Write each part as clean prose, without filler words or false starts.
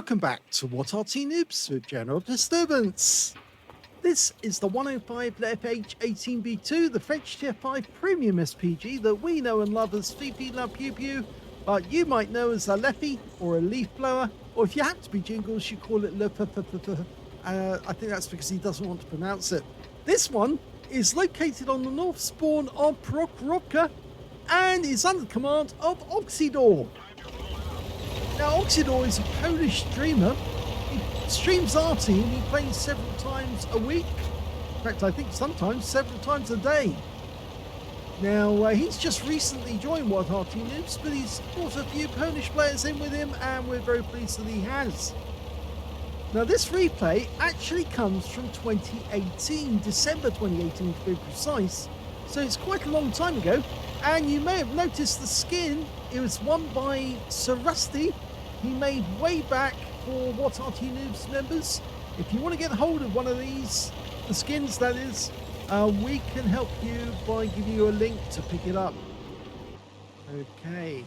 Welcome back to What Are Noobs with General Disturbance. This is the 105 leFH18B2, the French Tier 5 Premium SPG that we know and love as Fifi La Pew Pew, but you might know as a leFhy or a leaf blower, or if you happen to be jingles, you call it leFH18B2. I think that's because he doesn't want to pronounce it. This one is located on the north spawn of Prokhorovka and is under the command of Oksydor. Now, Oksydor is a Polish streamer. He streams Arty and he plays several times a week. In fact, I think sometimes several times a day. Now, he's just recently joined What Are Noobs, but he's brought a few Polish players in with him, and we're very pleased that he has. Now, this replay actually comes from 2018, December 2018 to be precise, so it's quite a long time ago. And you may have noticed the skin. It was won by Sir Rusty. He made way back for What Are Noobs members. If you want to get hold of one of these, the skins that is, we can help you by giving you a link to pick it up. Okay.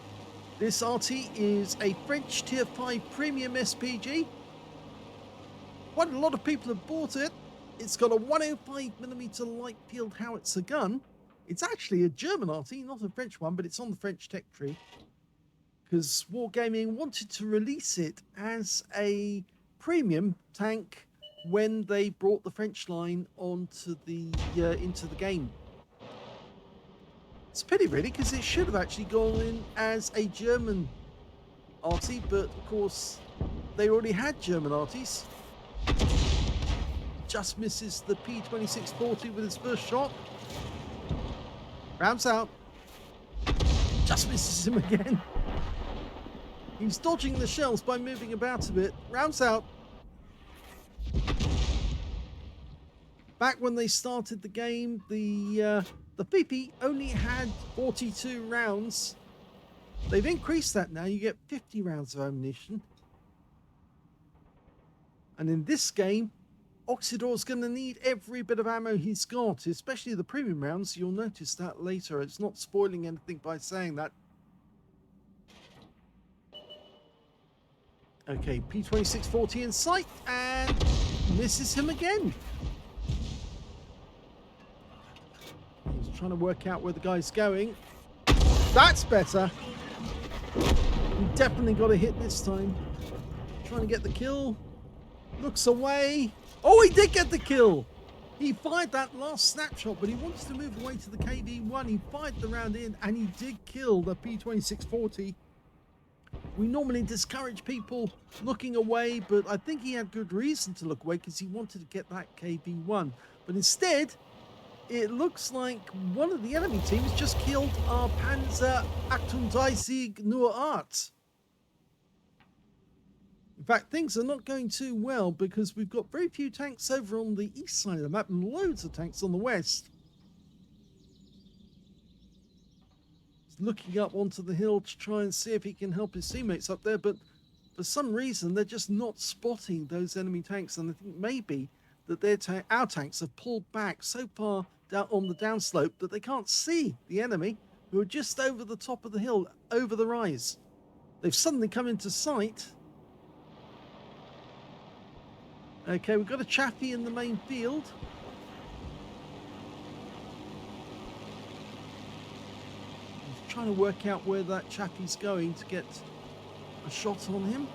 This Arty is a French Tier 5 Premium SPG. Quite a lot of people have bought it. It's got a 105mm light field howitzer gun. It's actually a German Arty, not a French one, but it's on the French tech tree. Because Wargaming wanted to release it as a premium tank when they brought the French line onto the into the game. It's a pity, really, because it should have actually gone in as a German Arty, but of course they already had German Arties. Just misses the P2640 with his first shot. Rounds out. Just misses him again. He's dodging the shells by moving about a bit. Rounds out. Back when they started the game, the PP only had 42 rounds. They've increased that now. You get 50 rounds of ammunition. And in this game, Oksydor's going to need every bit of ammo he's got, especially the premium rounds. You'll notice that later. It's not spoiling anything by saying that. Okay, P2640 in sight, and misses him again. He's trying to work out where the guy's going. That's better. He definitely got a hit this time. Trying to get the kill. Looks away. Oh, he did get the kill. He fired that last snapshot, but he wants to move away to the KV-1. He fired the round in, and he did kill the P2640. We normally discourage people looking away, but I think he had good reason to look away because he wanted to get that KV-1. But instead, it looks like one of the enemy teams just killed our Panzer 38 nur Art. In fact, things are not going too well because we've got very few tanks over on the east side of the map and loads of tanks on the west. He's looking up onto the hill to try and see if he can help his teammates up there, but for some reason they're just not spotting those enemy tanks, and I think maybe that our tanks have pulled back so far down on the downslope that they can't see the enemy, who are just over the top of the hill, over the rise. They've suddenly come into sight. Okay, we've got a Chaffee in the main field. He's trying to work out where that Chaffee's going to get a shot on him.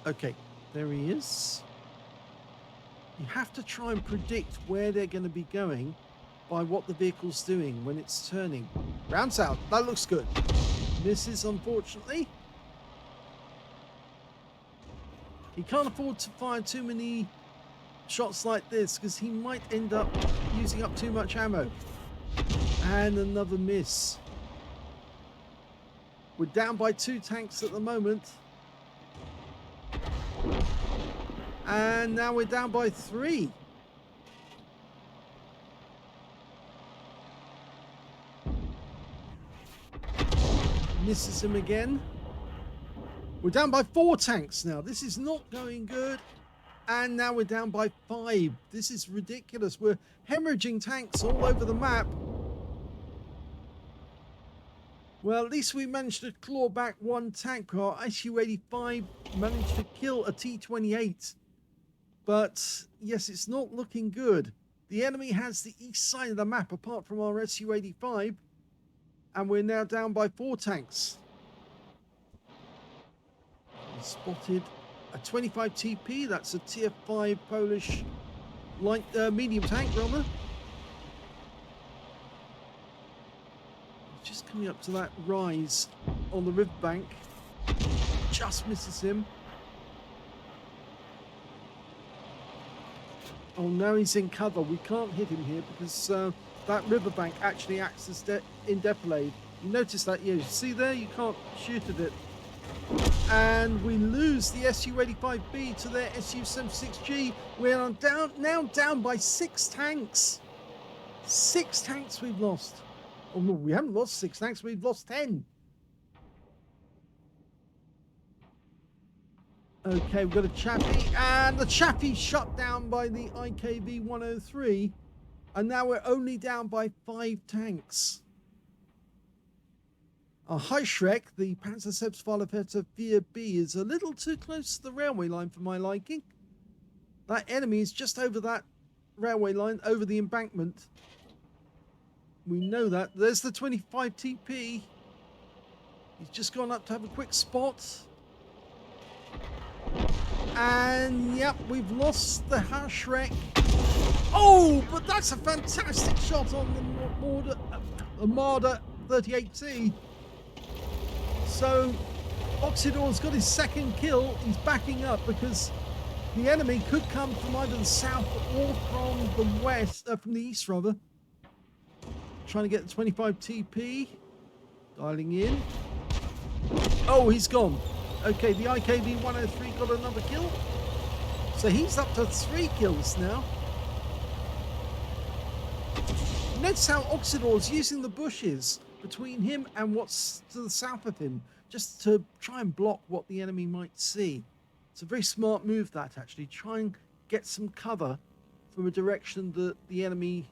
Okay, there he is. You have to try and predict where they're going to be going by what the vehicle's doing when it's turning. Rounds out. That looks good. Misses, unfortunately. He can't afford to fire too many shots like this because he might end up using up too much ammo. And another miss. We're down by 2 tanks at the moment. And now we're down by 3. Misses him again. We're down by 4 tanks now. This is not going good And now we're down by 5. This is ridiculous. We're hemorrhaging tanks all over the map. Well, at least we managed to claw back one tank. Our Su-85 managed to kill a T-28. But, yes, it's not looking good. The enemy has the east side of the map apart from our Su-85. And we're now down by 4 tanks. We spotted a 25 TP. That's a tier 5 Polish light, medium tank, rather. Just coming up to that rise on the riverbank. Just misses him. Oh, now he's in cover. We can't hit him here because that riverbank actually acts as in defilade. You notice that? Yeah, you see there? You can't shoot at it. And we lose the Su-85B to their Su-76G. We are now down by 6 tanks. 6 tanks we've lost. Oh no, we haven't lost 6 tanks, we've lost 10. Okay, we've got a Chaffee, and the Chaffee shut down by the IKV-103. And now we're only down by 5 tanks. Our Heischreck, the Panzerselbstfahrerwerfer-4B, is a little too close to the railway line for my liking. That enemy is just over that railway line, over the embankment. We know that. There's the 25 TP. He's just gone up to have a quick spot. And, yep, we've lost the Heischreck. Oh, but that's a fantastic shot on the Marder 38T. So, Oksydor's got his second kill. He's backing up because the enemy could come from either the south or from the west, from the east rather. Trying to get the 25 TP. Dialing in. Oh, he's gone. Okay, the IKV-103 got another kill. So he's up to 3 kills now. Notice how Oksydor is using the bushes between him and what's to the south of him, just to try and block what the enemy might see. It's a very smart move, that, actually. Try and get some cover from a direction that the enemy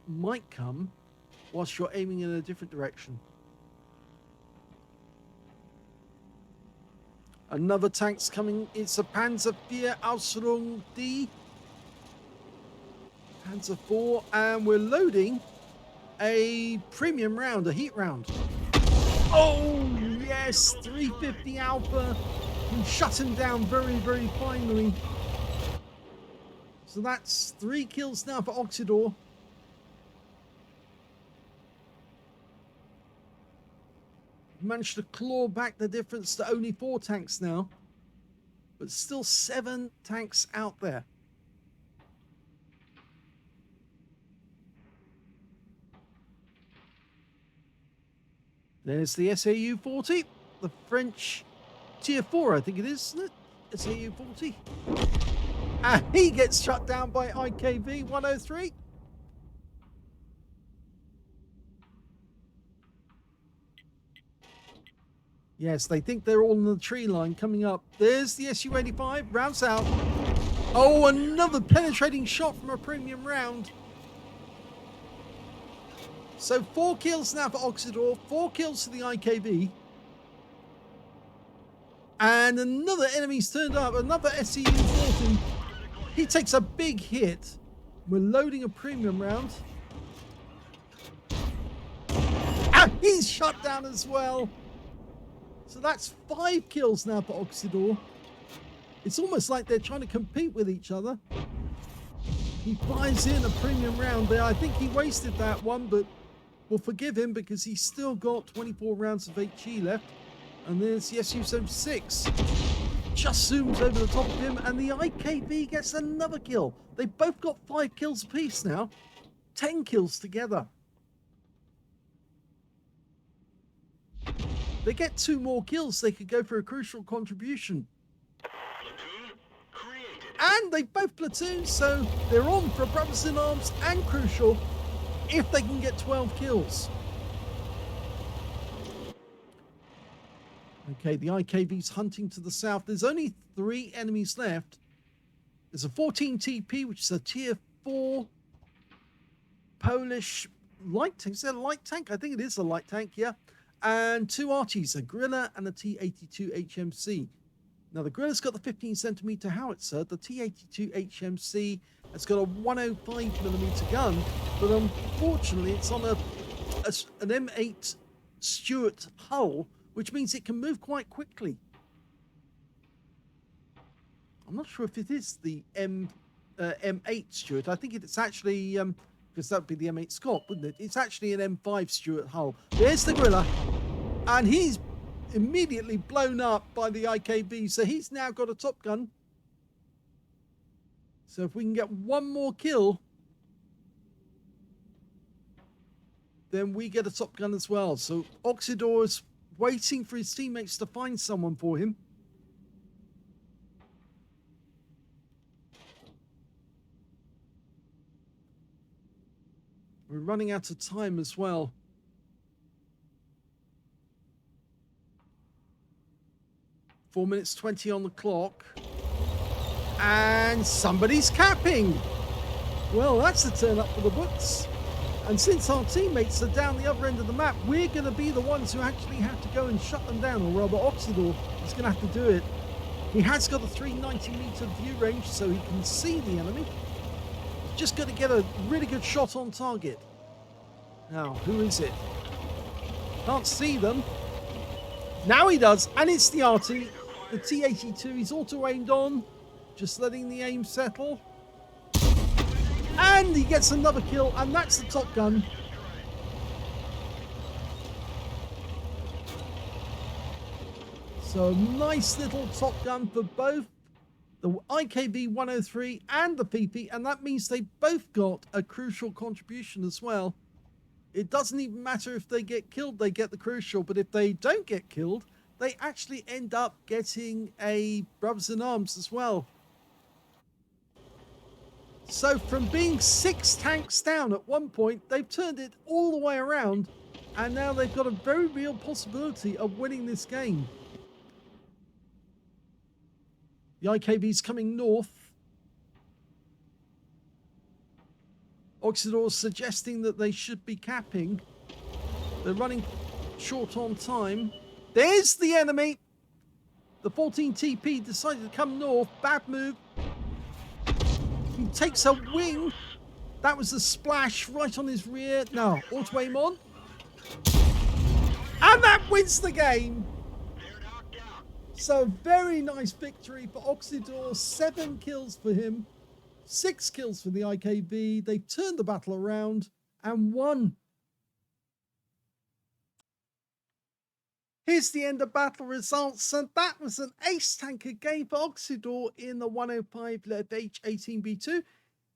might come whilst you're aiming in a different direction. Another tank's coming. It's a Panzer IV Ausrung D. Panzer IV, and we're loading a premium round, a heat round. Oh, yes, 350 Alpha. We shut him down very, very finally. So that's 3 kills now for Oksydor. Managed to claw back the difference to only 4 tanks now. But still 7 tanks out there. There's the SAU-40, the French Tier 4, I think it is, isn't it? SAU-40. And he gets shut down by IKV-103. Yes, they think they're all in the tree line coming up. There's the Su-85, rounds out. Oh, another penetrating shot from a premium round. So 4 kills now for Oksydor, 4 kills to the IKV. And another enemy's turned up, another SCU-40. He takes a big hit. We're loading a premium round. And he's shut down as well. So that's 5 kills now for Oksydor. It's almost like they're trying to compete with each other. He fires in a premium round there. I think he wasted that one, but we'll forgive him because he's still got 24 rounds of HE left. And there's the Su-76. Just zooms over the top of him, and the IKV gets another kill. They've both got 5 kills apiece now. 10 kills together. They get 2 more kills, they could go for a crucial contribution. And they both platoon, so they're on for Brothers in Arms and Crucial if they can get 12 kills. Okay, the IKV's hunting to the south. There's only 3 enemies left. There's a 14TP, which is a tier 4 Polish light tank. Is that a light tank? I think it is a light tank, yeah. And 2 Artys, a Gorilla and a T82 HMC. Now, the Gorilla's got the 15cm howitzer. The T82 HMC has got a 105mm gun, but unfortunately, it's on an M8 Stuart hull, which means it can move quite quickly. I'm not sure if it is the M8 Stuart. I think it's actually, because that would be the M8 Scott, wouldn't it? It's actually an M5 Stuart hull. There's the Gorilla, and he's immediately blown up by the IKB, so he's now got a top gun. So if we can get one more kill, then we get a top gun as well. So Oksydor is waiting for his teammates to find someone for him. We're running out of time as well. Four minutes 20 on the clock. And somebody's capping. Well, that's a turn up for the books. And since our teammates are down the other end of the map, we're going to be the ones who actually have to go and shut them down. Or rather, Oksydor is going to have to do it. He has got a 390-meter view range, so he can see the enemy. He's just got to get a really good shot on target. Now, who is it? Can't see them. Now he does, and it's the Arty. The T82, he's auto-aimed on. Just letting the aim settle. And he gets another kill, and that's the top gun. So nice little top gun for both the IKB-103 and the PP, and that means they both got a crucial contribution as well. It doesn't even matter if they get killed, they get the crucial, but if they don't get killed, they actually end up getting a Brothers in Arms as well. So from being 6 tanks down at one point, they've turned it all the way around, and now they've got a very real possibility of winning this game. The IKB's coming north. Oksydor suggesting that they should be capping. They're running short on time. There's the enemy. The 14TP decided to come north. Bad move. He takes a wing. That was a splash right on his rear. Now, auto aim on. And that wins the game. So, very nice victory for Oksydor. 7 kills for him. 6 kills for the IKB. They've turned the battle around and won. Here's the end of battle results, and that was an ace tanker game for Oksydor in the 105 leFH18B2.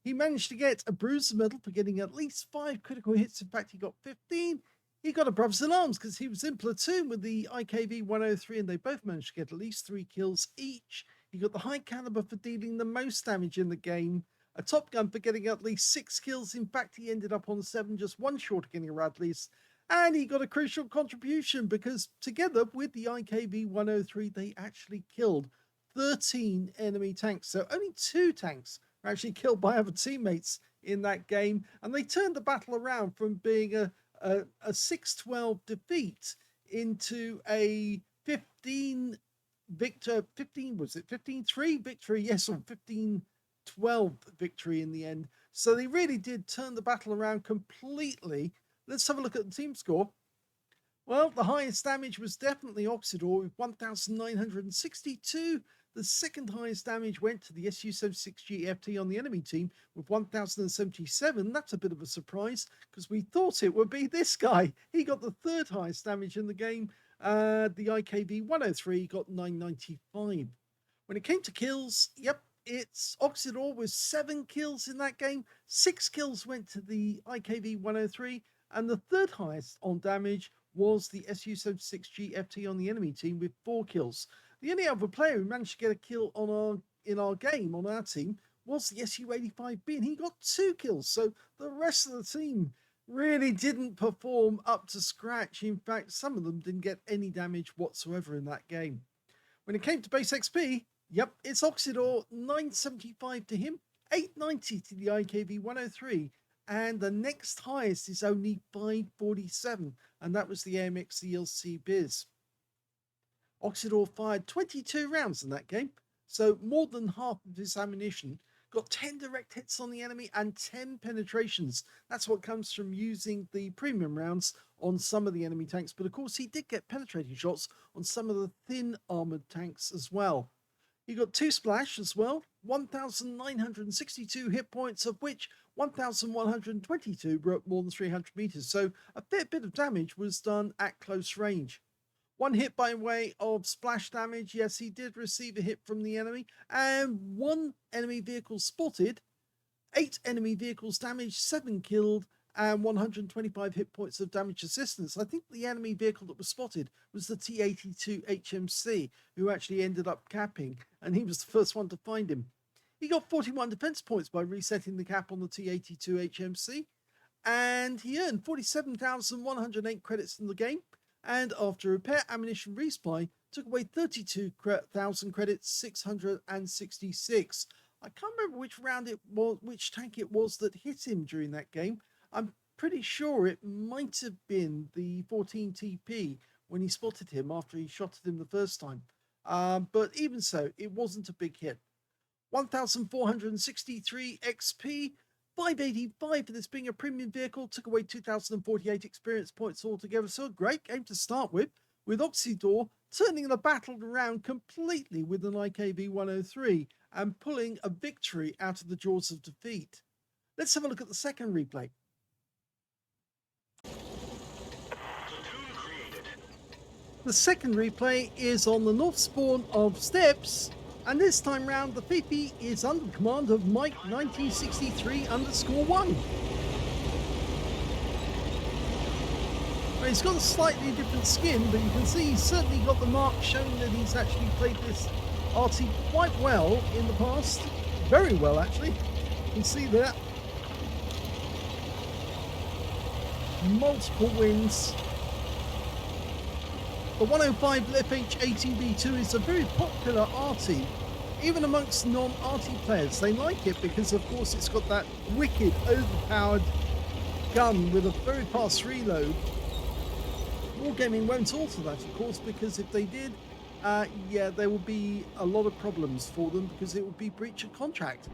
He managed to get a bruiser medal for getting at least 5 critical hits. In fact, he got 15. He got a Brothers in Arms because he was in platoon with the IKB-103, and they both managed to get at least 3 kills each. He got the high caliber for dealing the most damage in the game, a top gun for getting at least 6 kills. In fact, he ended up on 7, just 1 short of getting a Radley's. And he got a crucial contribution because together with the IKB-103, they actually killed 13 enemy tanks. So only 2 tanks were actually killed by other teammates in that game. And they turned the battle around from being a 6-12 defeat into a 15 was it 15-3 victory? Yes, or 15-12 victory in the end. So they really did turn the battle around completely. Let's have a look at the team score. Well, the highest damage was definitely Oksydor with 1,962. The second highest damage went to the Su-76G FT on the enemy team with 1,077. That's a bit of a surprise because we thought it would be this guy. He got the third highest damage in the game. The IKB-103 got 995. When it came to kills, yep, it's Oksydor with 7 kills in that game. 6 kills went to the IKB-103. And the third highest on damage was the Su-76G FT on the enemy team with 4 kills. The only other player who managed to get a kill in our game, on our team, was the Su-85B, and he got 2 kills. So the rest of the team really didn't perform up to scratch. In fact, some of them didn't get any damage whatsoever in that game. When it came to base XP, Yep, it's Oksydor, 975 to him, 890 to the IKV103, and the next highest is only 547, and that was the AMX CLC Biz. Oksydor fired 22 rounds in that game, so more than half of his ammunition, got 10 direct hits on the enemy and 10 penetrations. That's what comes from using the premium rounds on some of the enemy tanks, but of course he did get penetrating shots on some of the thin armored tanks as well. He got 2 splash as well, 1,962 hit points, of which 1,122 broke more than 300 meters, so a fair bit of damage was done at close range. 1 hit by way of splash damage. Yes, he did receive a hit from the enemy, and 1 enemy vehicle spotted, 8 enemy vehicles damaged, 7 killed, and 125 hit points of damage assistance. I think the enemy vehicle that was spotted was the T0OL HMC, who actually ended up capping, and he was the first one to find him. He got 41 defense points by resetting the cap on the T0OL HMC, and he earned 47,108 credits in the game. And after repair ammunition resupply, took away 32,000 credits, 666. I can't remember which round it was, which tank it was that hit him during that game. I'm pretty sure it might have been the 14 TP when he spotted him after he shot at him the first time. But even so, it wasn't a big hit. 1,463 XP. 585 for this being a premium vehicle, took away 2,048 experience points altogether. So a great game to start with Oksydor turning the battle around completely with an IKV103 and pulling a victory out of the jaws of defeat. Let's have a look at the second replay. The second replay is on the north spawn of Steps, and this time round the Fifi is under the command of Mike1963_1. Well, he's got a slightly different skin, but you can see he's certainly got the mark showing that he's actually played this Arty quite well in the past. Very well, actually. You can see that. Multiple wins. The 105 leFH18B2 is a very popular Arty, even amongst non-Arty players. They like it because, of course, it's got that wicked, overpowered gun with a very fast reload. Wargaming won't alter that, of course, because if they did, yeah, there would be a lot of problems for them because it would be breach of contract.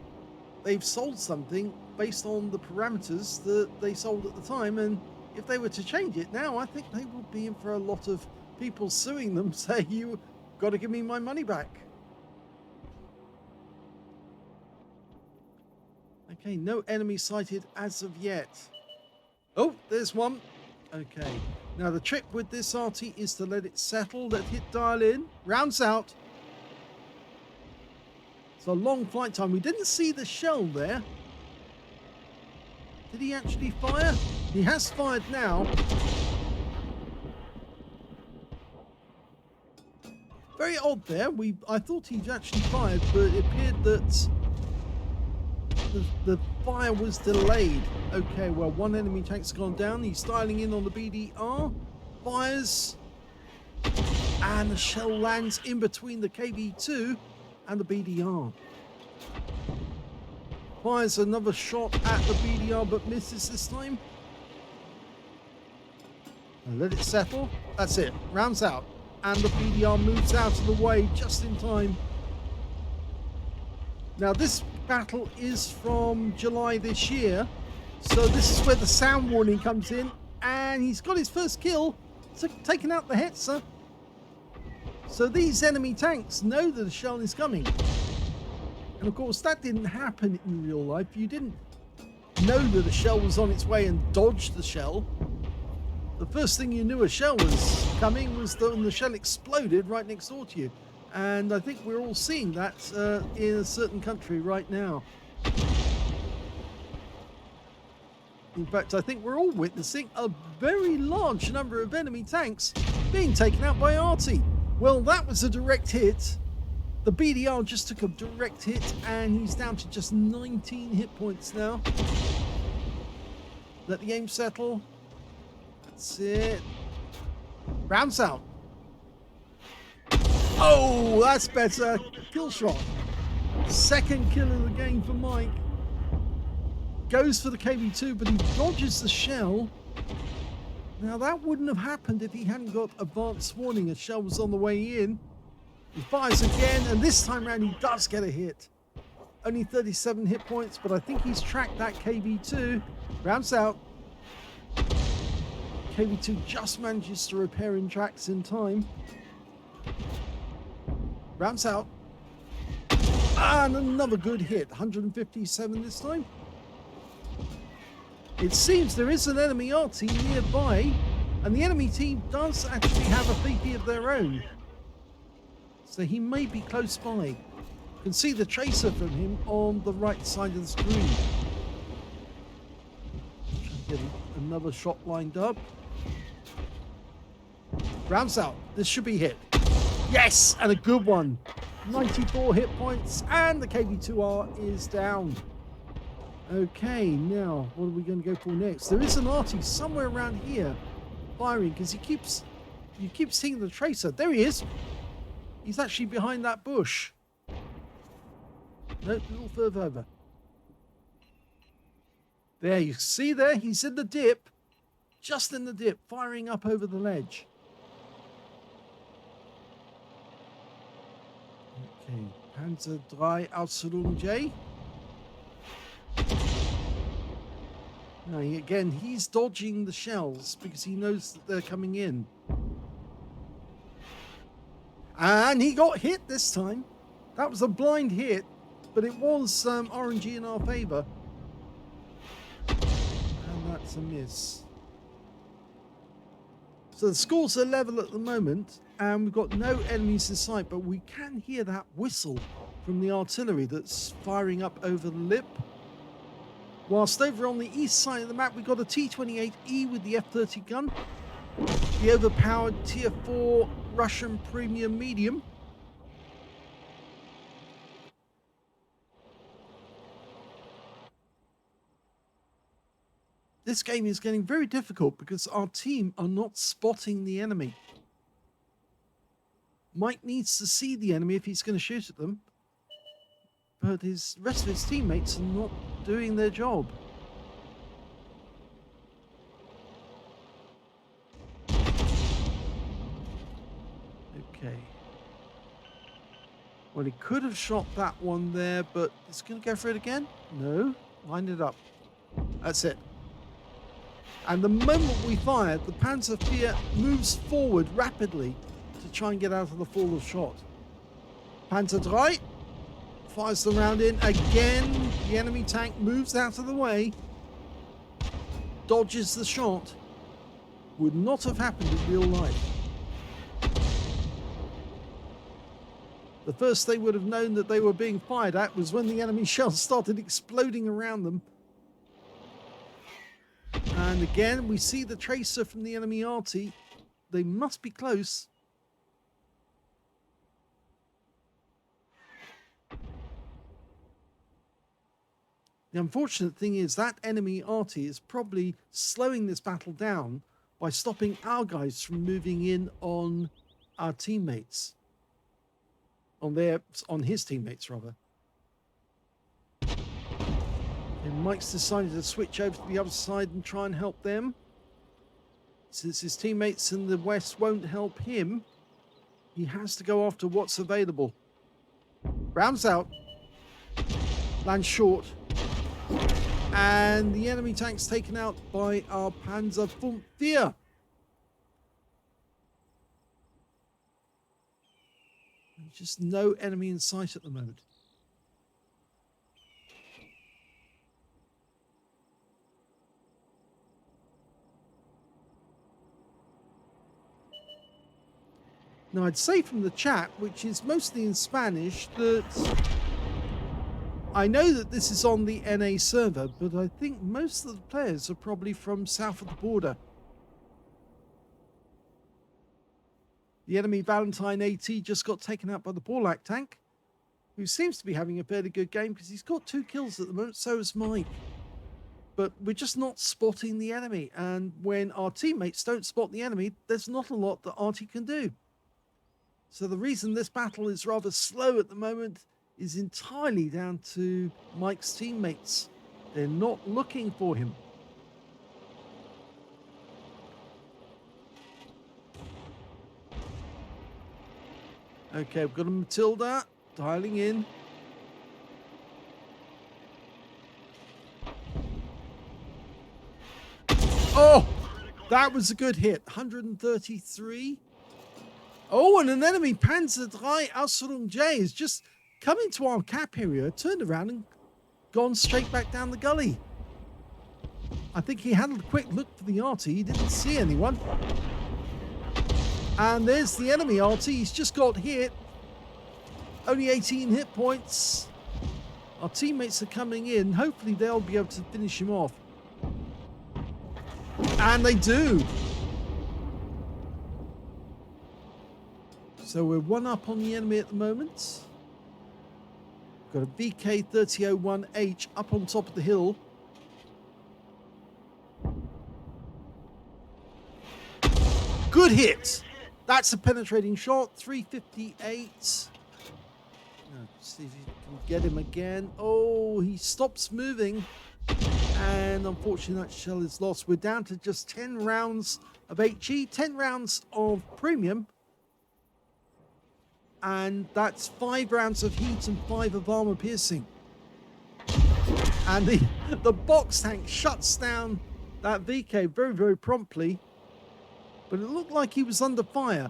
They've sold something based on the parameters that they sold at the time, and if they were to change it now, I think they would be in for a lot of people suing them, saying, you got to give me my money back. Okay, no enemy sighted as of yet. Oh, there's one. Okay, now the trick with this Arty is to let it settle, let it dial in, rounds out. It's a long flight time. We didn't see the shell there. Did he actually fire? He has fired now. Very odd there. I thought he'd actually fired, but it appeared that the fire was delayed. Okay, well, one enemy tank's gone down. He's styling in on the BDR. Fires. And the shell lands in between the KV2 and the BDR. Fires another shot at the BDR, but misses this time. And let it settle. That's it. Rounds out. And the BDR moves out of the way just in time. Now this battle is from July this year, so this is where the sound warning comes in, and he's got his first kill, taking out the Hetzer. So these enemy tanks know that the shell is coming, and of course that didn't happen in real life. You didn't know that a shell was on its way and dodge the shell. The first thing you knew a shell was coming was when the shell exploded right next door to you. And I think we're all seeing that in a certain country right now. In fact, I think we're all witnessing a very large number of enemy tanks being taken out by Arty. Well, that was a direct hit. The BDR just took a direct hit, and he's down to just 19 hit points now. Let the aim settle. That's it. Rounds out. Oh, that's better. Kill shot. Second kill of the game for Mike. Goes for the KV2, but he dodges the shell. Now, that wouldn't have happened if he hadn't got advance warning. A shell was on the way in. He fires again, and this time around he does get a hit. Only 37 hit points, but I think he's tracked that KV2. Rounds out. KV2 just manages to repair in tracks in time. Rounds out. And another good hit. 157 this time. It seems there is an enemy Arty nearby, and the enemy team does actually have a VP of their own. So he may be close by. You can see the tracer from him on the right side of the screen. Get another shot lined up. Rounds out. This should be hit. Yes, and a good one. 94 hit points, and the KV2R is down. Okay, now what are we going to go for next? There is an Arty somewhere around here firing, because you keep seeing the tracer. There he is. He's actually behind that bush. Nope, a little further over. There, you see there? He's in the dip. Just in the dip, firing up over the ledge. Okay, Panzer III Ausführung J. Now, again, he's dodging the shells because he knows that they're coming in. And he got hit this time. That was a blind hit, but it was RNG in our favor. And that's a miss. So the scores are level at the moment, and we've got no enemies in sight, but we can hear that whistle from the artillery that's firing up over the lip. Whilst over on the east side of the map, we've got a T-28E with the F-30 gun, the overpowered Tier 4 Russian Premium Medium. This game is getting very difficult because our team are not spotting the enemy. Mike needs to see the enemy if he's going to shoot at them, but the rest of his teammates are not doing their job. Okay. Well, he could have shot that one there, but it's going to go for it again? No. Line it up. That's it. And the moment we fire, the Panzer IV moves forward rapidly to try and get out of the fall of shot. Panzer III fires the round in again. The enemy tank moves out of the way, dodges the shot. Would not have happened in real life. The first they would have known that they were being fired at was when the enemy shells started exploding around them. And again, we see the tracer from the enemy Arty. They must be close. The unfortunate thing is that enemy Arty is probably slowing this battle down by stopping our guys from moving in on our teammates. On his teammates, rather. And Mike's decided to switch over to the other side and try and help them. Since his teammates in the west won't help him, he has to go after what's available. Rounds out. Lands short. And the enemy tank's taken out by our Panzer IV. Just no enemy in sight at the moment. Now, I'd say from the chat, which is mostly in Spanish, that I know that this is on the NA server, but I think most of the players are probably from south of the border. The enemy Valentine AT just got taken out by the Borlak tank, who seems to be having a fairly good game because he's got 2 kills at the moment, so is Mike. But we're just not spotting the enemy, and when our teammates don't spot the enemy, there's not a lot that Arty can do. So the reason this battle is rather slow at the moment is entirely down to Mike's teammates. They're not looking for him. Okay, we've got a Matilda dialing in. Oh, that was a good hit. 133. Oh, and an enemy Panzer III J has just come into our cap area, turned around and gone straight back down the gully. I think he had a quick look for the Arty. He didn't see anyone. And there's the enemy Arty. He's just got hit. Only 18 hit points. Our teammates are coming in. Hopefully they'll be able to finish him off. And they do. So we're one up on the enemy at the moment. Got a VK3001H up on top of the hill. Good hit. That's a penetrating shot. 358. Let's see if you can get him again. Oh, he stops moving. And unfortunately that shell is lost. We're down to just 10 rounds of HE, 10 rounds of premium. And that's 5 rounds of heat and 5 of armor piercing. And the box tank shuts down that VK very, very promptly. But it looked like he was under fire.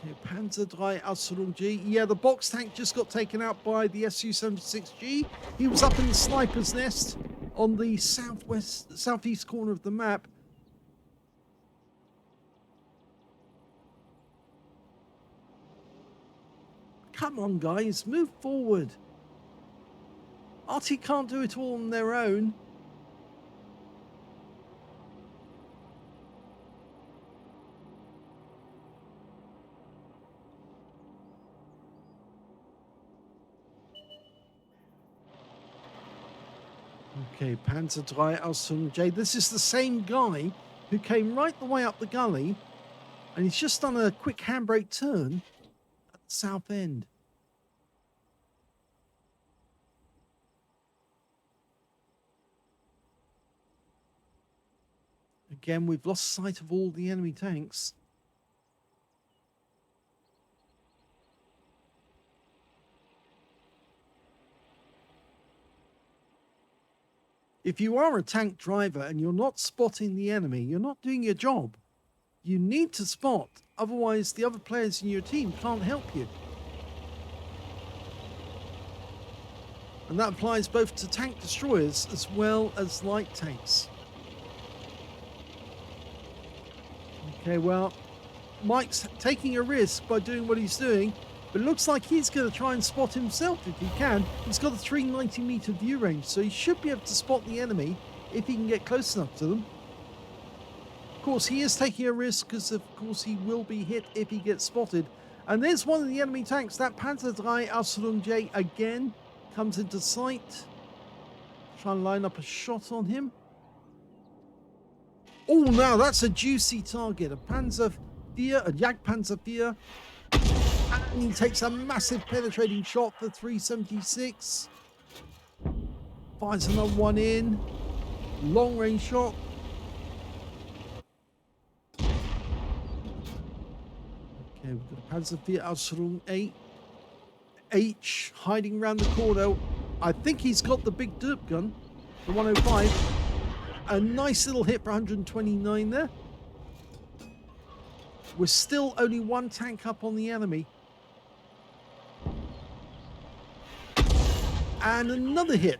Okay, Panzer III G. Yeah, the box tank just got taken out by the Su-76G. He was up in the sniper's nest on the southeast corner of the map. Come on, guys, move forward. Arty can't do it all on their own. Okay, Panzer III J. This is the same guy who came right the way up the gully, and he's just done a quick handbrake turn at the south end. Again, we've lost sight of all the enemy tanks. If you are a tank driver and you're not spotting the enemy, you're not doing your job. You need to spot, otherwise the other players in your team can't help you. And that applies both to tank destroyers as well as light tanks. Okay, well, Mike's taking a risk by doing what he's doing, but it looks like he's going to try and spot himself if he can. He's got a 390 meter view range, so he should be able to spot the enemy if he can get close enough to them. Of course, he is taking a risk because, of course, he will be hit if he gets spotted. And there's one of the enemy tanks. That Panzer III J again comes into sight. Try and line up a shot on him. Oh, now that's a juicy target. A Panzer IV, a Jagdpanzer IV. And he takes a massive penetrating shot for 376. Fires another one in. Long range shot. Okay, we've got a Panzer IV H hiding around the corner. I think he's got the big derp gun, the 105. A nice little hit for 129 there. We're still only one tank up on the enemy. And another hit.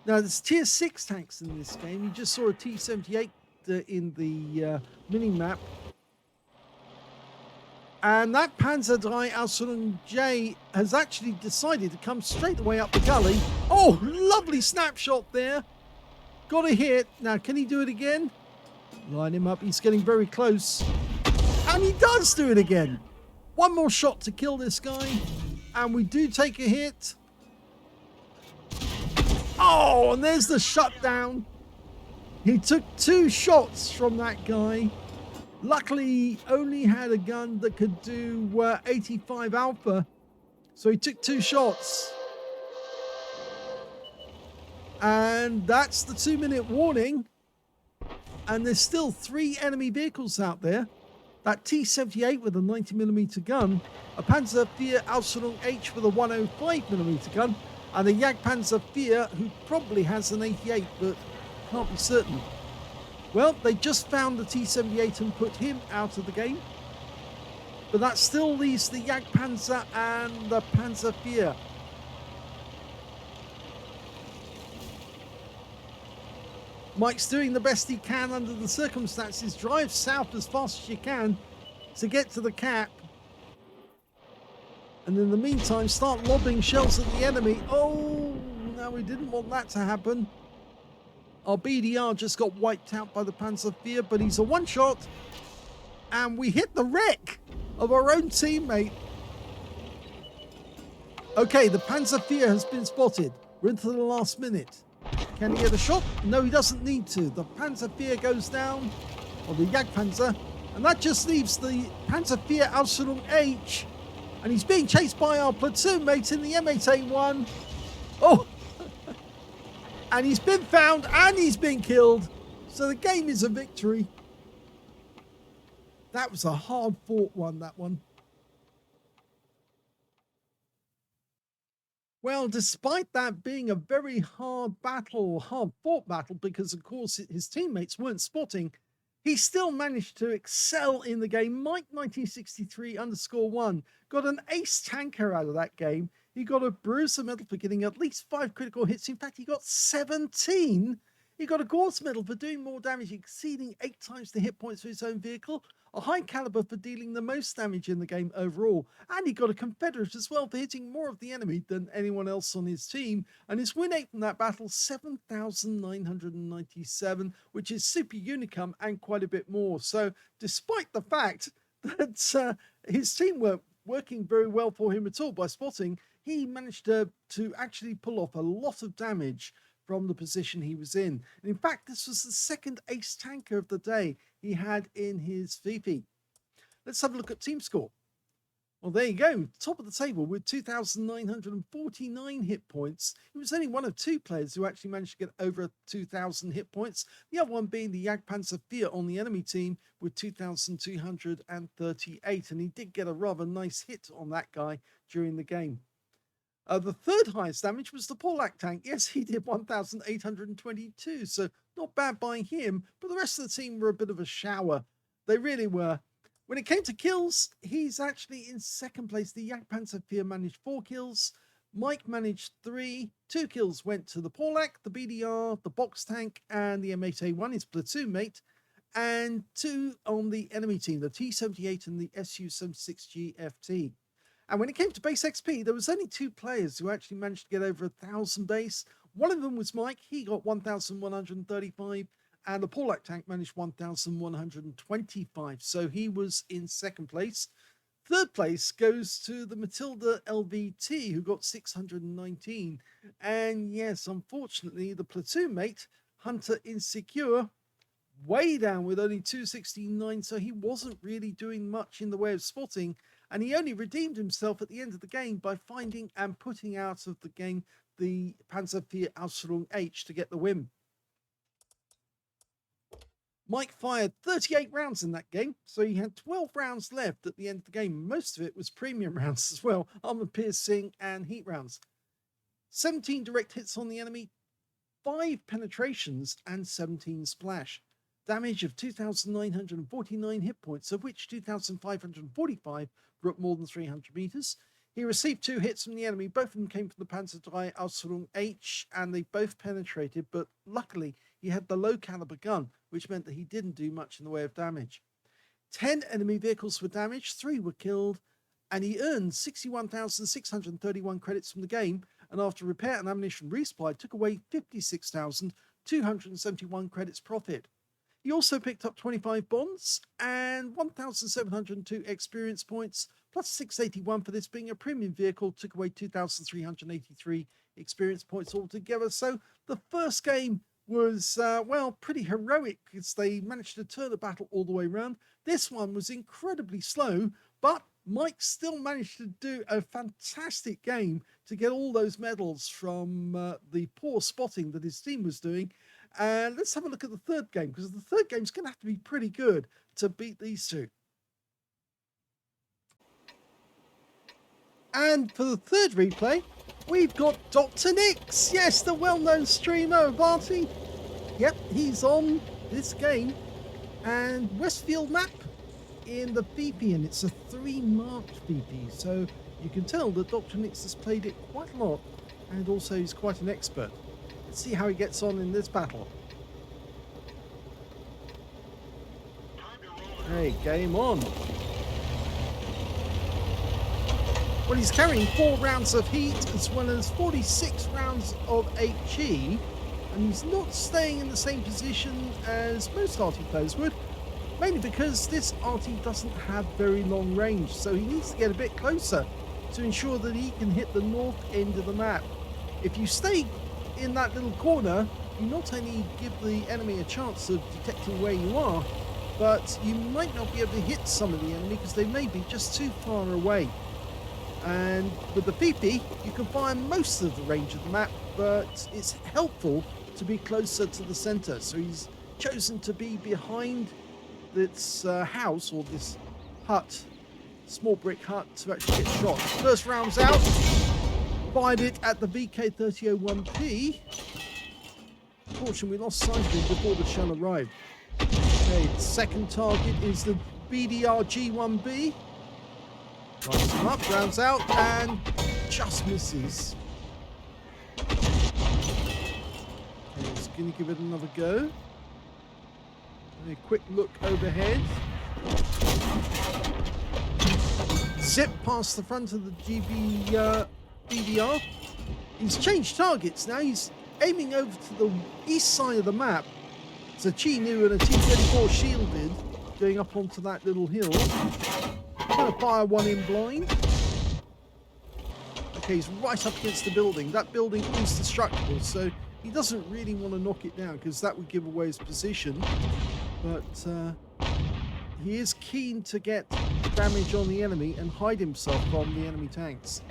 Now, there's tier 6 tanks in this game. You just saw a T-78 in the mini-map. And that Panzer III J has actually decided to come straight the way up the gully. Oh, lovely snapshot there. Got a hit. Now, can he do it again? Line him up. He's getting very close. And he does do it again. One more shot to kill this guy. And we do take a hit. Oh, and there's the shutdown. He took 2 shots from that guy. Luckily, only had a gun that could do 85 alpha, so he took 2 shots. And that's the 2-minute warning. And there's still 3 enemy vehicles out there. That T-78 with a 90mm gun, a Panzer IV Ausführung H with a 105mm gun, and a Jagdpanzer IV who probably has an 88, but can't be certain. Well, they just found the T-78 and put him out of the game. But that still leaves the Jagdpanzer and the Panzer IV. Mike's doing the best he can under the circumstances. Drive south as fast as you can to get to the cap. And in the meantime, start lobbing shells at the enemy. Oh, no, we didn't want that to happen. Our BDR just got wiped out by the Panzer IV, but he's a one-shot. And we hit the wreck of our own teammate. Okay, the Panzer IV has been spotted. We're into the last minute. Can he get a shot? No, he doesn't need to. The Panzer IV goes down, or the Jagdpanzer, and that just leaves the Panzer IV Ausführung H, and he's being chased by our platoon mate in the M8A1. Oh, and he's been found, and he's been killed, so the game is a victory. That was a hard-fought one, that one. Well, despite that being a very hard battle, hard-fought battle, because of course his teammates weren't spotting, he still managed to excel in the game. Mike1963_1 got an ace tanker out of that game. He got a Bruiser medal for getting at least 5 critical hits. In fact, he got 17. He got a Gauss medal for doing more damage, exceeding 8 times the hit points for his own vehicle. A high caliber for dealing the most damage in the game overall. And he got a Confederate as well for hitting more of the enemy than anyone else on his team. And his win rate from that battle, 7,997, which is super unicum and quite a bit more. So despite the fact that his team weren't working very well for him at all by spotting, he managed to actually pull off a lot of damage from the position he was in. And in fact, this was the second ace tanker of the day he had in his VP. Let's have a look at team score. Well, there you go, top of the table with 2,949 hit points. He was only one of 2 players who actually managed to get over 2,000 hit points. The other one being the Jagdpanzer IV on the enemy team with 2,238, and he did get a rather nice hit on that guy during the game. The third highest damage was the Polak tank. Yes, he did 1,822, so not bad by him, but the rest of the team were a bit of a shower. They really were. When it came to kills, he's actually in second place. The Jagdpanzer IV managed 4 kills. Mike managed 3. 2 kills went to the Polak, the BDR, the box tank, and the M8A1, his platoon mate, and 2 on the enemy team, the T-78 and the Su-76GFT. And when it came to base XP, there was only 2 players who actually managed to get over 1,000 base. One of them was Mike. He got 1,135, and the Polak tank managed 1,125. So he was in second place. Third place goes to the Matilda LVT, who got 619. And yes, unfortunately, the platoon mate, Hunter Insecure, way down with only 269. So he wasn't really doing much in the way of spotting. And he only redeemed himself at the end of the game by finding and putting out of the game the Panzer IV Ausführung H to get the win. Mike fired 38 rounds in that game, so he had 12 rounds left at the end of the game. Most of it was premium rounds as well, armor piercing and heat rounds. 17 direct hits on the enemy, 5 penetrations and 17 splash. Damage of 2,949 hit points, of which 2,545 were up more than 300 meters. He received 2 hits from the enemy. Both of them came from the Panzer III Ausführung H, and they both penetrated, but luckily he had the low caliber gun, which meant that he didn't do much in the way of damage. 10 enemy vehicles were damaged, 3 were killed, and he earned 61,631 credits from the game, and after repair and ammunition resupply, took away 56,271 credits profit. He also picked up 25 bonds and 1,702 experience points, plus 681 for this being a premium vehicle, took away 2,383 experience points altogether. So the first game was, well, pretty heroic because they managed to turn the battle all the way around. This one was incredibly slow, but Mike still managed to do a fantastic game to get all those medals from the poor spotting that his team was doing. And let's have a look at the third game, because the third game's going to have to be pretty good to beat these two. And for the third replay, we've got Dr. Nix. Yes, the well-known streamer of Arty. Yep, he's on this game. And Westfield map in the VP, and it's a 3-marked VP. So you can tell that Dr. Nix has played it quite a lot, and also he's quite an expert. Let's see how he gets on in this battle. Hey, game on. Well, he's carrying 4 rounds of heat as well as 46 rounds of HE, and he's not staying in the same position as most Arty players would, mainly because this Arty doesn't have very long range, so he needs to get a bit closer to ensure that he can hit the north end of the map. If you stay in that little corner, you not only give the enemy a chance of detecting where you are, but you might not be able to hit some of the enemy because they may be just too far away. And with the PP, you can fire most of the range of the map, but it's helpful to be closer to the center. So he's chosen to be behind this house, or this hut, small brick hut, to actually get shot. First round's out. Fired it at the VK30OL. Unfortunately, we lost sight of him before the shell arrived. Okay, the second target is the BDR-G1B. Lights him up, rounds out, and just misses. Okay, he's going to give it another go. A quick look overhead. Zip past the front of the BDR. He's changed targets now. He's aiming over to the east side of the map. It's a Chi-Nu and a T-34 shielded going up onto that little hill. I'm going to fire one in blind. Okay, he's right up against the building. That building is destructible, so he doesn't really want to knock it down because that would give away his position. But he is keen to get damage on the enemy and hide himself from the enemy tanks.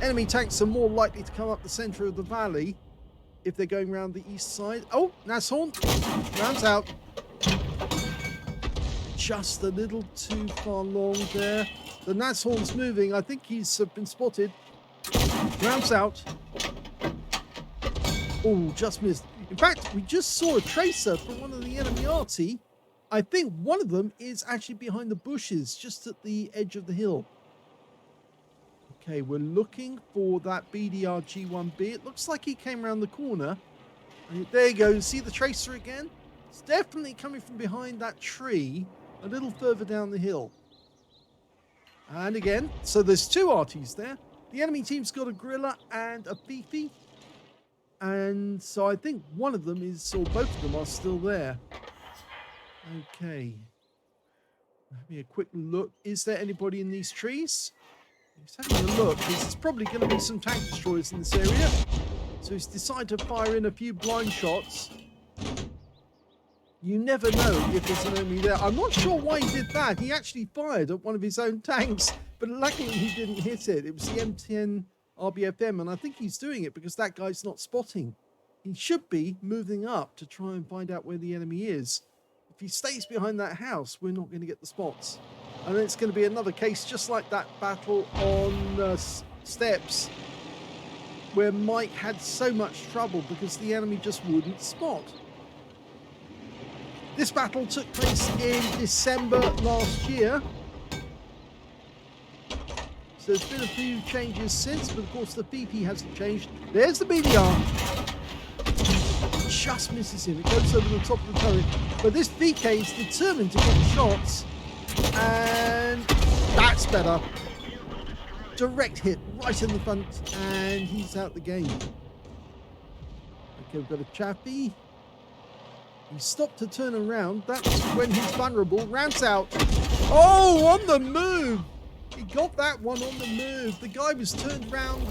Enemy tanks are more likely to come up the center of the valley if they're going around the east side. Oh, Nashorn rounds out. Just a little too far long there. The Nashorn's moving. I think he's been spotted. Rounds out. Oh, just missed. In fact, we just saw a tracer from one of the enemy Arty. I think one of them is actually behind the bushes, just at the edge of the hill. Okay, we're looking for that BDR-G1B. It looks like he came around the corner. And there you go. See the tracer again? It's definitely coming from behind that tree, a little further down the hill. And again, so there's 2 Artys there. The enemy team's got a Gorilla and a Fifi. And so I think one of them is, or both of them are still there. Okay. Let me a quick look. Is there anybody in these trees? He's having a look. There's probably going to be some tank destroyers in this area. So he's decided to fire in a few blind shots. You never know if there's an enemy there. I'm not sure why he did that. He actually fired at one of his own tanks, but luckily he didn't hit it. It was the M10 RBFM, and I think he's doing it because that guy's not spotting. He should be moving up to try and find out where the enemy is. If he stays behind that house, we're not going to get the spots. And it's going to be another case just like that battle on steps, where Mike had so much trouble because the enemy just wouldn't spot. This battle took place in December last year. So there's been a few changes since, but of course the BP hasn't changed. There's the BDR. Just misses him. It goes over the top of the turret. But this VK is determined to get shots. And that's better. Direct hit right in the front. And he's out the game. Okay, we've got a Chappie. He stopped to turn around. That's when he's vulnerable. Rounds out. Oh, on the move. He got that one on the move. The guy was turned around.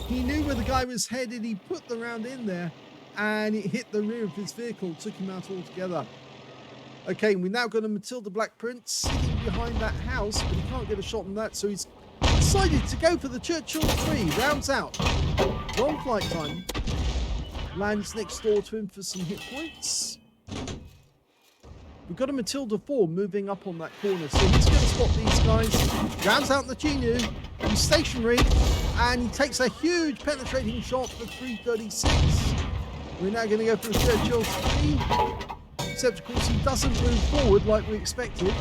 He knew where the guy was headed. He put the round in there. and it hit the rear of his vehicle, took him out altogether. Okay, we now got a Matilda Black Prince sitting behind that house, but he can't get a shot on that, so he's decided to go for the Churchill 3. Rounds out. Long flight time. Lands next door to him for some hit points. We've got a Matilda 4 moving up on that corner, so he's going to spot these guys. Rounds out the Chinu. He's stationary, and he takes a huge penetrating shot for 336. We're now going to go for the Churchill 3. Except, of course, he doesn't move forward like we expected.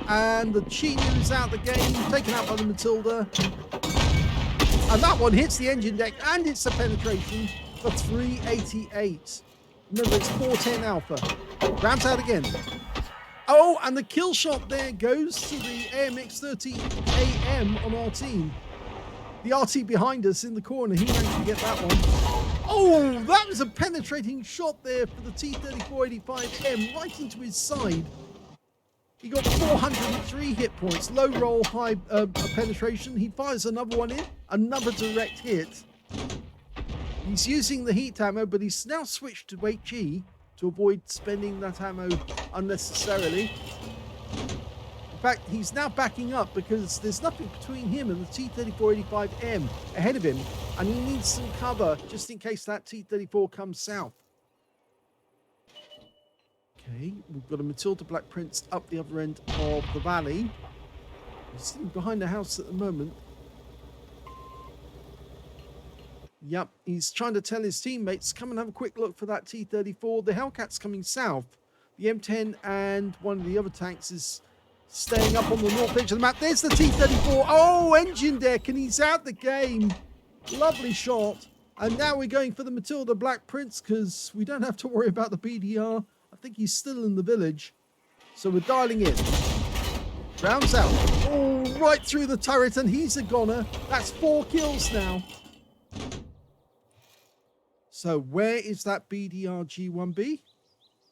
And the Chinu is out the game, taken out by the Matilda. And that one hits the engine deck, and it's a penetration for 388. Remember, it's 410 alpha. Rounds out again. Oh, and the kill shot there goes to the AMX-30AM on Arty. The Arty behind us in the corner, he managed to get that one. Oh, that was a penetrating shot there for the T0OL right into his side. He got 403 hit points, low roll, high penetration. He fires another one in, another direct hit. He's using the heat ammo, but he's now switched to HE to avoid spending that ammo unnecessarily. In fact, he's now backing up because there's nothing between him and the T0OL ahead of him, and he needs some cover just in case that T-34 comes south. Okay, we've got a Matilda Black Prince up the other end of the valley. He's sitting behind the house at the moment. Yep, he's trying to tell his teammates, come and have a quick look for that T-34. The Hellcat's coming south. The M10 and one of the other tanks is staying up on the north edge of the map. There's the T-34. Oh, engine deck, and he's out the game. Lovely shot. And now we're going for the Matilda Black Prince because we don't have to worry about the BDR. I think he's still in the village. So we're dialing in. Rounds out. Oh, right through the turret, and he's a goner. That's 4 kills now. So where is that BDR G1B?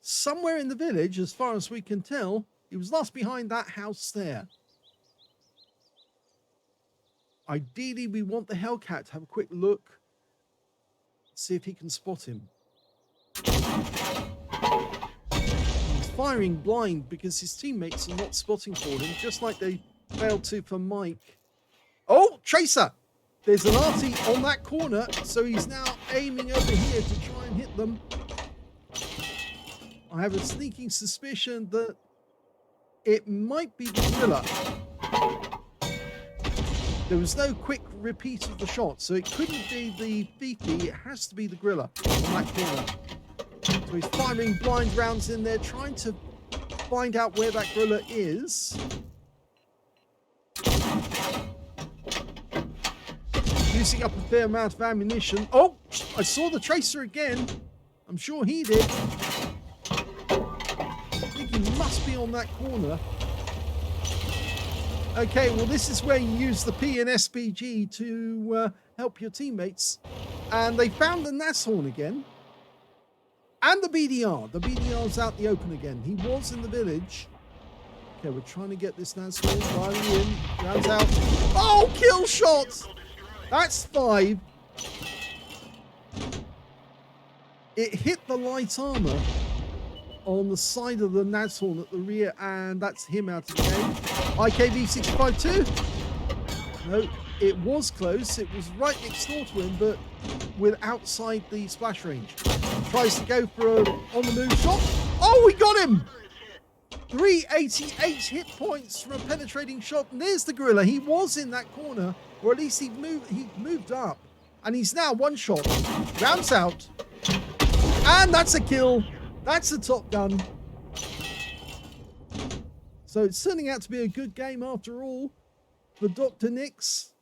Somewhere in the village, as far as we can tell. He was last behind that house there. Ideally, we want the Hellcat to have a quick look. See if he can spot him. He's firing blind because his teammates are not spotting for him, just like they failed to for Mike. Oh, Tracer! There's an Arty on that corner, so he's now aiming over here to try and hit them. I have a sneaking suspicion that it might be the Gorilla. There was no quick repeat of the shot, so it couldn't be the Fifi. It has to be the Gorilla on that corner. So he's firing blind rounds in there, trying to find out where that Gorilla is. Using up a fair amount of ammunition. Oh, I saw the Tracer again. I'm sure he did. I think he must be on that corner. Okay, well, this is where you use the P and SPG to help your teammates. And they found the Nashorn again. And the BDR. The BDR's out the open again. He was in the village. Okay, we're trying to get this Nashorn dialing in. Rounds out. Oh, kill shot! That's 5. It hit the light armor on the side of the Nashorn at the rear, and that's him out of the game. IKV652. No, it was close. It was right next door to him, but with outside the splash range. Tries to go for a on-the-move shot. Oh, we got him! 388 hit points from a penetrating shot. And there's the Gorilla. He was in that corner, or at least he moved up. And he's now one shot. Rounds out. And that's a kill. That's a top gun. So it's turning out to be a good game after all for Dr. Nix.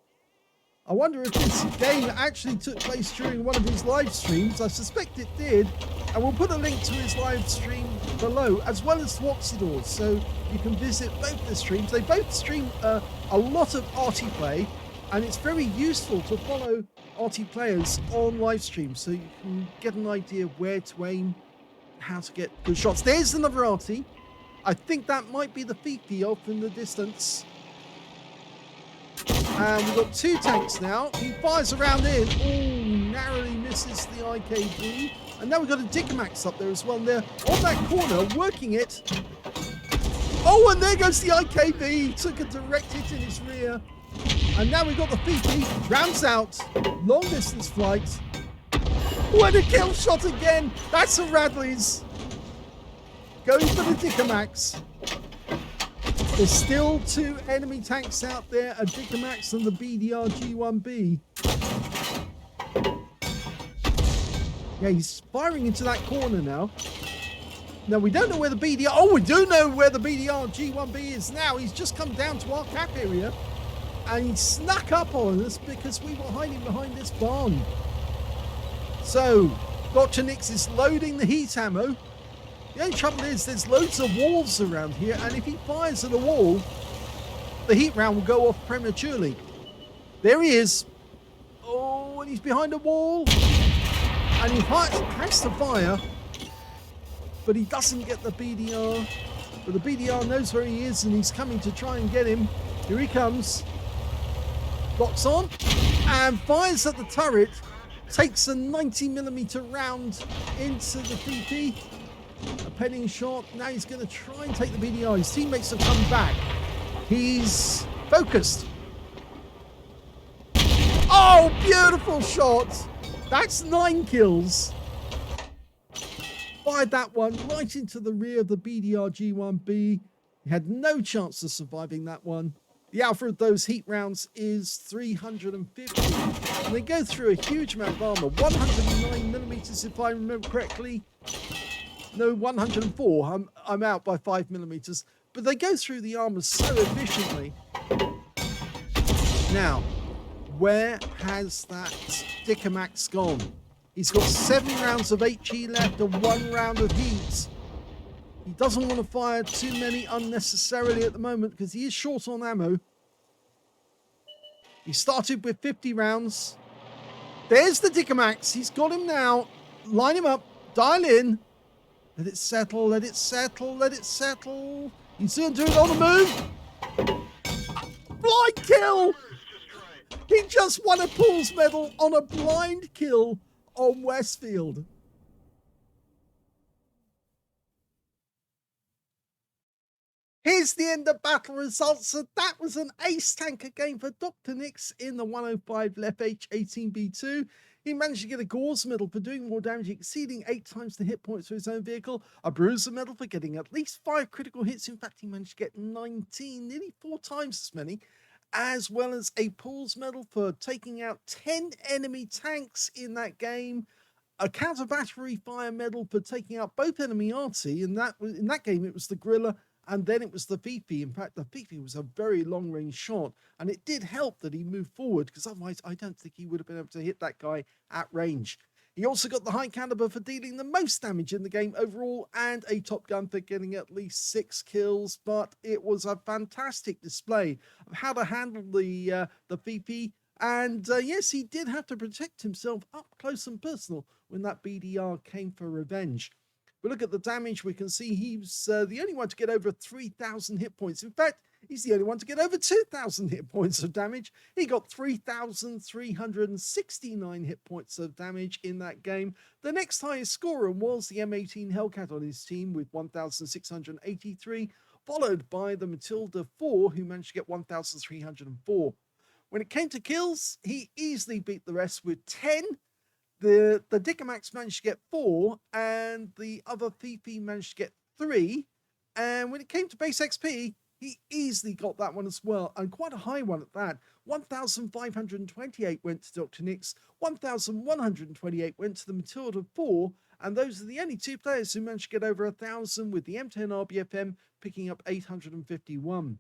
I wonder if this game actually took place during one of his live streams. I suspect it did. And we'll put a link to his live stream below, as well as to Oksydor, so you can visit both the streams. They both stream a lot of Arty play, and it's very useful to follow Arty players on live streams, so you can get an idea of where to aim, how to get good shots. There's another Arty. I think that might be the Fifi off in the distance. And we've got 2 tanks now. He fires around in. Oh, narrowly missed misses the IKB. And now we've got a Dicamax up there as well. And they're on that corner, working it. Oh, and there goes the IKB. Took a direct hit in his rear. And now we've got the PP. Rounds out. Long distance flight. What a kill shot again. That's a Radley's. Going for the Dicamax. There's still 2 enemy tanks out there, a Dicamax and the BDR G1B. Yeah, he's firing into that corner now. Now, we don't know where the BDR... Oh, we do know where the BDR G1B is now. He's just come down to our cap area. And he snuck up on us because we were hiding behind this barn. So, Dr. Nix is loading the heat ammo. The only trouble is there's loads of walls around here, and if he fires at a wall, the heat round will go off prematurely. There he is. Oh, and he's behind a wall. And he has to fire, but he doesn't get the BDR. But the BDR knows where he is, and he's coming to try and get him. Here he comes. Locks on, and fires at the turret. Takes a 90mm round into the PP. A penning shot. Now he's going to try and take the BDR. His teammates have come back. He's focused. Oh, beautiful shot. That's 9 kills. Fired that one right into the rear of the BDR G1B. He had no chance of surviving that one. The alpha of those heat rounds is 350. And they go through a huge amount of armor. 109mm if I remember correctly. No, 104. I'm out by 5mm. But they go through the armor so efficiently. Now, where has that Dicamax gone? He's got 7 rounds of HE left and 1 round of heat. He doesn't want to fire too many unnecessarily at the moment because he is short on ammo. He started with 50 rounds. There's the Dicamax. He's got him now. Line him up. Dial in. Let it settle. Let it settle. Let it settle. He's going to do it on the move. Blind kill. He just won a Pools medal on a blind kill on Westfield. Here's the end of battle results. So that was an ace tanker game for Dr. Nix in the 105 leFH18B2. He managed to get a Gauze medal for doing more damage, exceeding 8 times the hit points for his own vehicle. A Bruiser medal for getting at least 5 critical hits. In fact, he managed to get 19, nearly 4 times as many. As well as a Pools medal for taking out 10 enemy tanks in that game. A counter battery fire medal for taking out both enemy Arty. In that game, it was the Gorilla. And then it was the Fifi. In fact, the Fifi was a very long-range shot. And it did help that he moved forward, because otherwise I don't think he would have been able to hit that guy at range. He also got the high caliber for dealing the most damage in the game overall, and a Top Gun for getting at least 6 kills. But it was a fantastic display of how to handle the Fifi. And yes, he did have to protect himself up close and personal when that BDR came for revenge. We look at the damage, we can see he's the only one to get over 3,000 hit points. In fact, he's the only one to get over 2,000 hit points of damage. He got 3,369 hit points of damage in that game. The next highest scorer was the M18 Hellcat on his team with 1,683, followed by the Matilda 4, who managed to get 1,304. When it came to kills, he easily beat the rest with 10. The Dicamax managed to get 4, and the other Fifi managed to get 3. And when it came to base XP, he easily got that one as well, and quite a high one at that. 1,528 went to Dr. Nix, 1,128 went to the Matilda 4, and those are the only 2 players who managed to get over 1,000, with the M10 RBFM picking up 851.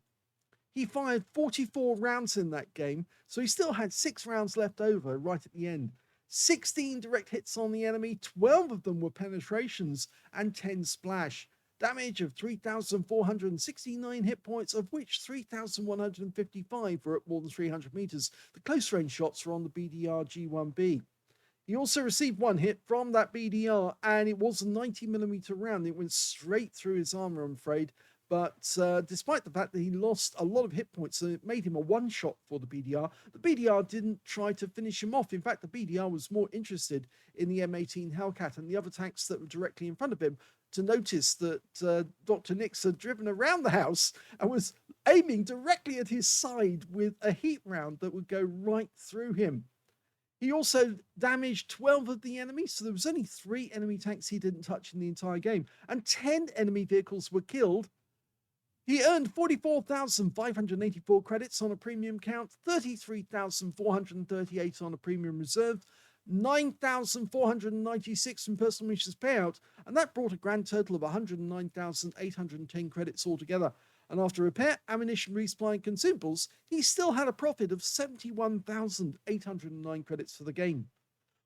He fired 44 rounds in that game, so he still had 6 rounds left over right at the end. 16 direct hits on the enemy, 12 of them were penetrations, and 10 splash. Damage of 3,469 hit points, of which 3,155 were at more than 300 meters. The close range shots were on the BDR G1B. He also received 1 hit from that BDR, and it was a 90mm round. It went straight through his armor, I'm afraid. But despite the fact that he lost a lot of hit points, so it made him a one-shot for the BDR didn't try to finish him off. In fact, the BDR was more interested in the M18 Hellcat and the other tanks that were directly in front of him to notice that Dr. Nix had driven around the house and was aiming directly at his side with a heat round that would go right through him. He also damaged 12 of the enemies, so there was only 3 enemy tanks he didn't touch in the entire game, and 10 enemy vehicles were killed. He earned 44,584 credits on a premium count, 33,438 on a premium reserve, 9,496 in personal missions payout, and that brought a grand total of 109,810 credits altogether. And after repair, ammunition, resupply, and consumables, he still had a profit of 71,809 credits for the game.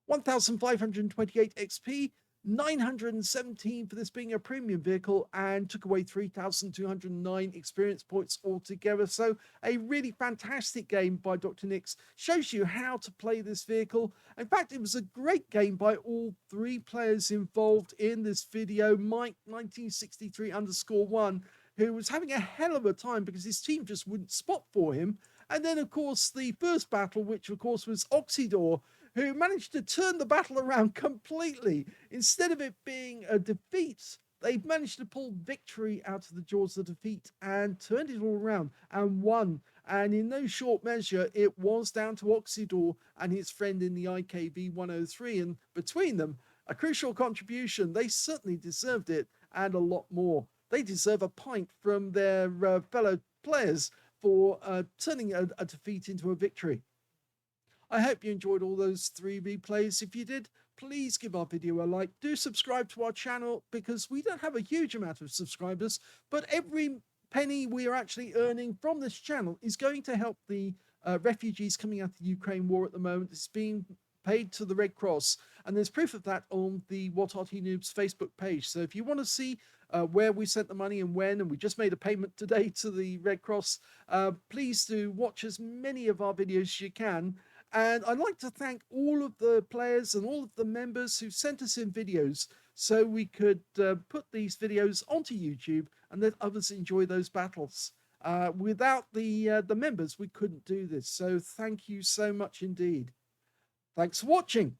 1,528 XP, 917 for this being a premium vehicle, and took away 3,209 experience points altogether. So a really fantastic game by Dr. Nix. Shows you how to play this vehicle. In fact, it was a great game by all 3 players involved in this video. Mike 1963_1, who was having a hell of a time because his team just wouldn't spot for him. And then, of course, the first battle, which, of course, was Oksydor, who managed to turn the battle around completely. Instead of it being a defeat, they managed to pull victory out of the jaws of defeat and turned it all around and won. And in no short measure, it was down to Oksydor and his friend in the IKV-103. And between them, a crucial contribution. They certainly deserved it, and a lot more. They deserve a pint from their fellow players for turning a defeat into a victory. I hope you enjoyed all those 3 replays. If you did, please give our video a like. Do subscribe to our channel because we don't have a huge amount of subscribers, but every penny we are actually earning from this channel is going to help the refugees coming out of the Ukraine war at the moment. It's being paid to the Red Cross, and there's proof of that on the What Arty Noobs Facebook page. So if you want to see where we sent the money and when, and we just made a payment today to the Red Cross, please do watch as many of our videos as you can. And I'd like to thank all of the players and all of the members who sent us in videos so we could put these videos onto YouTube and let others enjoy those battles. Without the members, we couldn't do this. So thank you so much indeed. Thanks for watching.